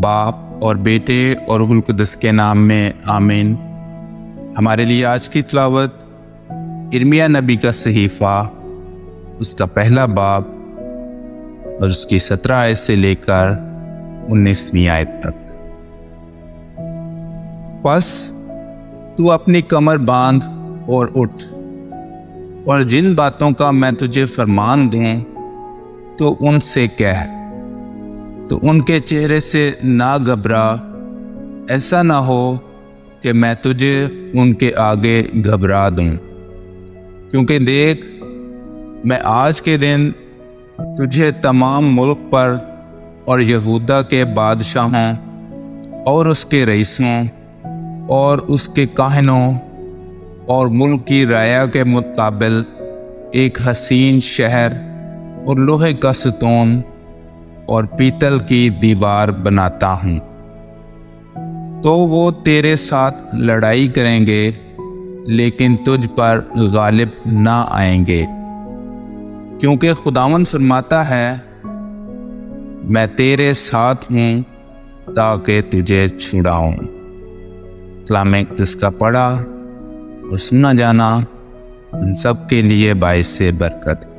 باپ اور بیٹے اور روح القدس کے نام میں آمین۔ ہمارے لیے آج کی تلاوت ارمیہ نبی کا صحیفہ، اس کا پہلا باب اور اس کی 17 آیت سے لے کر 19ویں آیت تک۔ پس تو اپنی کمر باندھ اور اٹھ، اور جن باتوں کا میں تجھے فرمان دوں تو ان سے کہہ، تو ان کے چہرے سے نہ گھبرا، ایسا نہ ہو کہ میں تجھے ان کے آگے گھبرا دوں۔ کیونکہ دیکھ، میں آج کے دن تجھے تمام ملک پر اور یہودا کے بادشاہوں اور اس کے رئیسوں اور اس کے کاہنوں اور ملک کی رعایا کے مقابل ایک حسین شہر اور لوہے کا ستون اور پیتل کی دیوار بناتا ہوں۔ تو وہ تیرے ساتھ لڑائی کریں گے لیکن تجھ پر غالب نہ آئیں گے، کیونکہ خداوند فرماتا ہے، میں تیرے ساتھ ہوں تاکہ تجھے چھڑاؤں۔ کلام اقدس کا پڑھا اور سنا جانا ہم سب کے لیے باعث برکت ہے۔